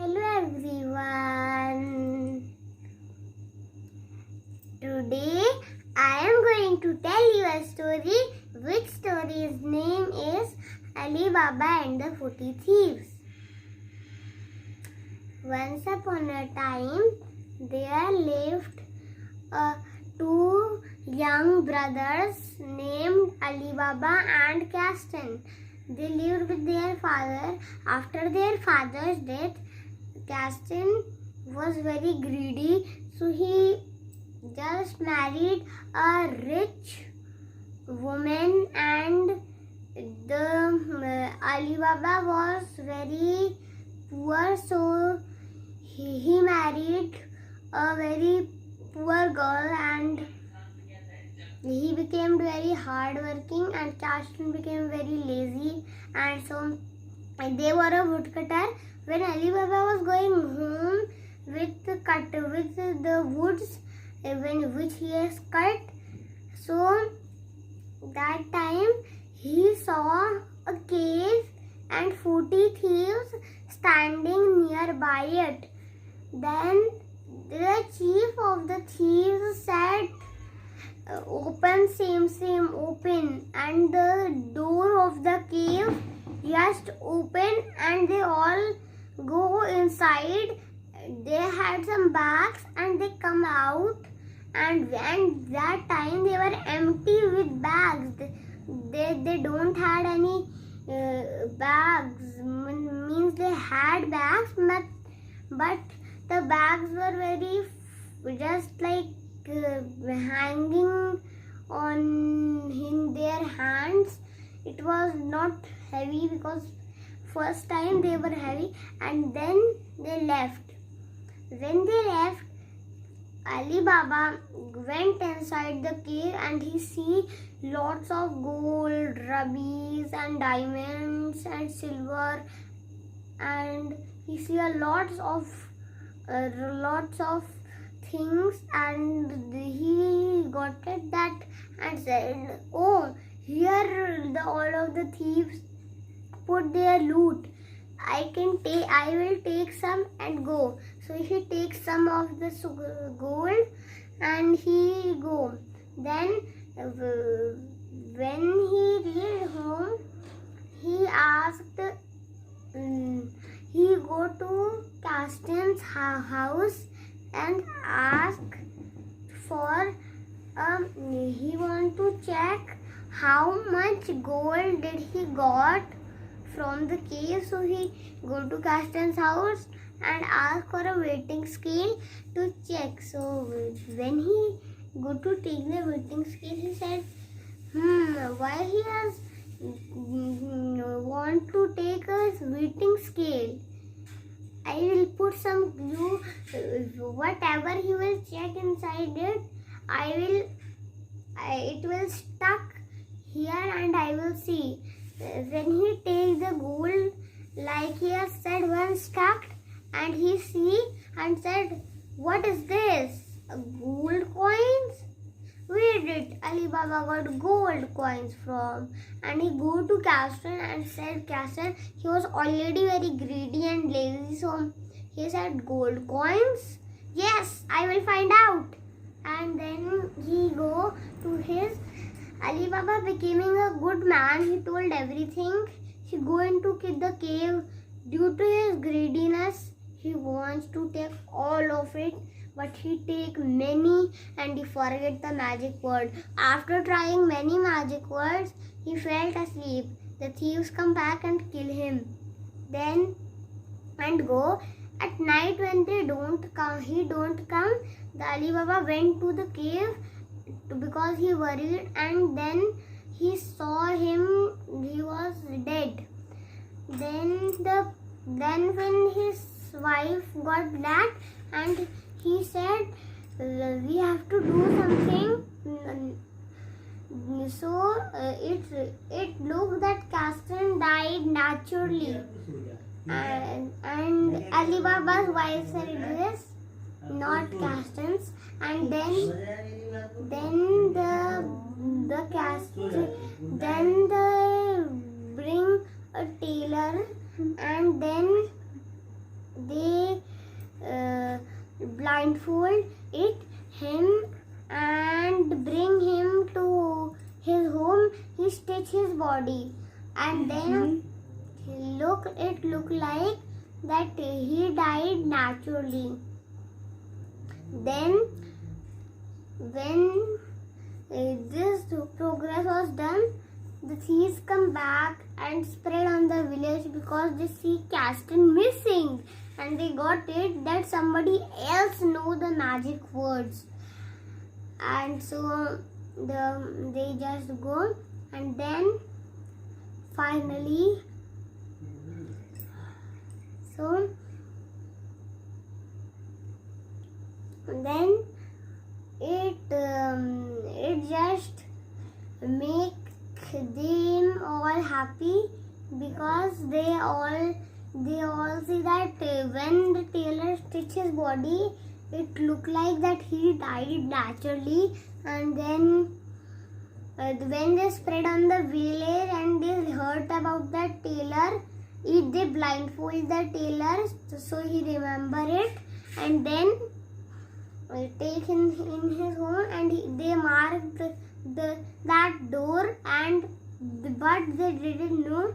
Hello everyone. Today I am going to tell you a story which story's name is Ali Baba and the 40 Thieves. Once upon a time there lived two young brothers named Ali Baba and Gaston. They lived with their father. After their father's death, Gaston was very greedy, so he just married a rich woman, and the Ali Baba was very poor, so he married a very poor girl, and he became very hardworking, and Gaston became very lazy, and so they were a woodcutter. When Ali Baba was going home with the woods which he has cut, so that time he saw a cave and 40 thieves standing nearby it. Then the chief of the thieves said, open, same, open, and the door of the cave just opened, and they all go inside. They had some bags and they come out, and that time they were empty with bags. They don't had any bags, means they had bags, but the bags were very just like hanging on in their hands. It was not heavy because first time they were heavy, and then they left. When they left, Ali Baba went inside the cave and he see lots of gold, rubies and diamonds and silver, and he see lots of things, and he got it that and said, oh, here all of the thieves put their loot. I will take some and go. So he takes some of the gold and he go. Then when he reached home, he asked, he go to Gaston's house and ask for he want to check how much gold did he got from the cave. So he go to Gaston's house and ask for a weighting scale to check. So when he go to take the weighting scale, he said, why he has want to take a weighting scale? I will put some glue, whatever he will check inside it, it will stuck here, and I will see. When he take the gold, like he has said, one stuck, and he see and said, what is this? Gold coins? Where did Ali Baba got gold coins from? And he go to Gaston and said, Gaston, he was already very greedy and lazy, so he said, gold coins? Yes, I will find out. And then he go to his Ali Baba becoming a good man. He told everything. He go into the cave. Due to his greediness, he wants to take all of it, but he take many and he forget the magic word. After trying many magic words, he fell asleep. The thieves come back and kill him. Then and go. At night when he don't come, the Ali Baba went to the cave because he worried, and then he saw him, he was dead. Then when his wife got that, and he said, we have to do something. So it looked that Gaston died naturally, and Ali Baba's wife said this, not Gaston's. And then they bring a tailor, and then they blindfold him and bring him to his home. He stitch his body, and then it looked like that he died naturally. Then when this progress was done, the thieves come back and spread on the village because they see Caston missing, and they got it that somebody else know the magic words, and so they just go, and then finally then it just make them all happy because they all see that when the tailor stitched his body, it looked like that he died naturally. And then when they spread on the village and they heard about the tailor, they blindfold the tailor so he remember it, and then take him in his home, and they marked that door, and but they didn't know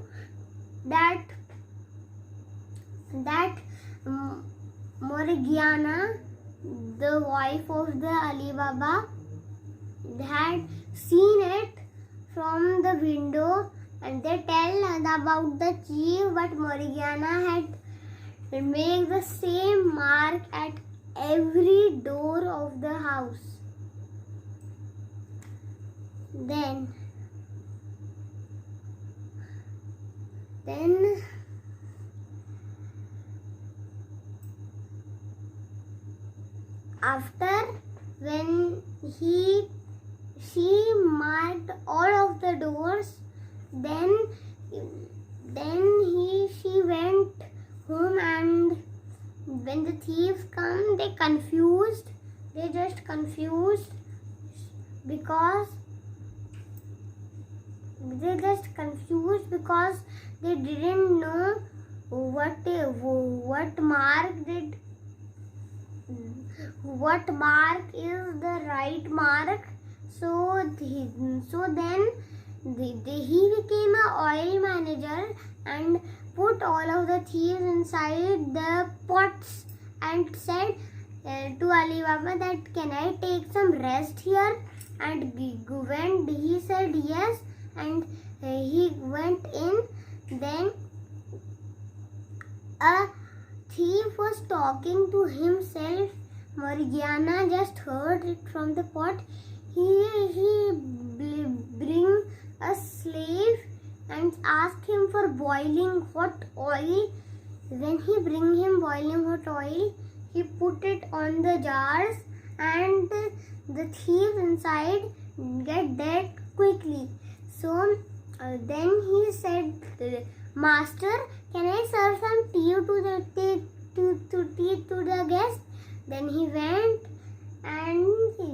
that Morgiana, the wife of the Ali Baba, had seen it from the window, and they tell about the chief, but Morgiana had made the same mark at every door of the house. Then after when she marked all of the doors, then she went home, and when the thieves come, they just confused because they didn't know what mark is the right mark. So then he became an oil manager and put all of the thieves inside the pots and said to Ali Baba that, can I take some rest here? And when he said yes, and he went in, then a thief was talking to himself. Morgiana just heard it from the pot. He bring a slave and ask him for boiling hot oil. When he bring him boiling hot oil, he put it on the jars, and the thief inside get dead quickly. So then he said, Master, can I serve some tea to the guest? Then he went, and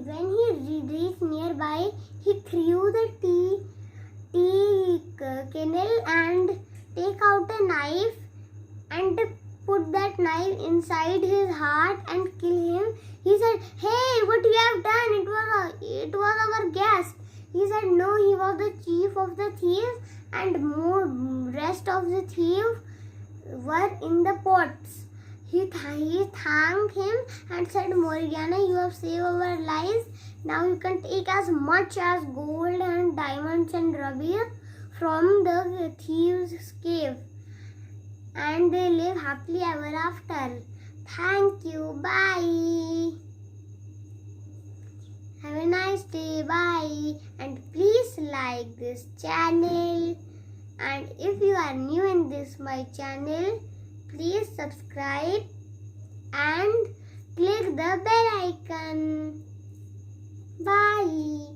when he reached nearby, he threw the tea kettle and take out a knife and put that knife inside his heart and kill him. He said, hey, what you have done? It was our guest. He said, no, he was the chief of the thieves, and more rest of the thieves were in the pots. He thanked him and said, Morgiana, you have saved our lives. Now you can take as much as gold and diamonds and rubies from the thieves' cave. And they live happily ever after. Thank you. Bye. Have a nice day. Bye. And please like this channel. And if you are new in this my channel, please subscribe and click the bell icon. Bye.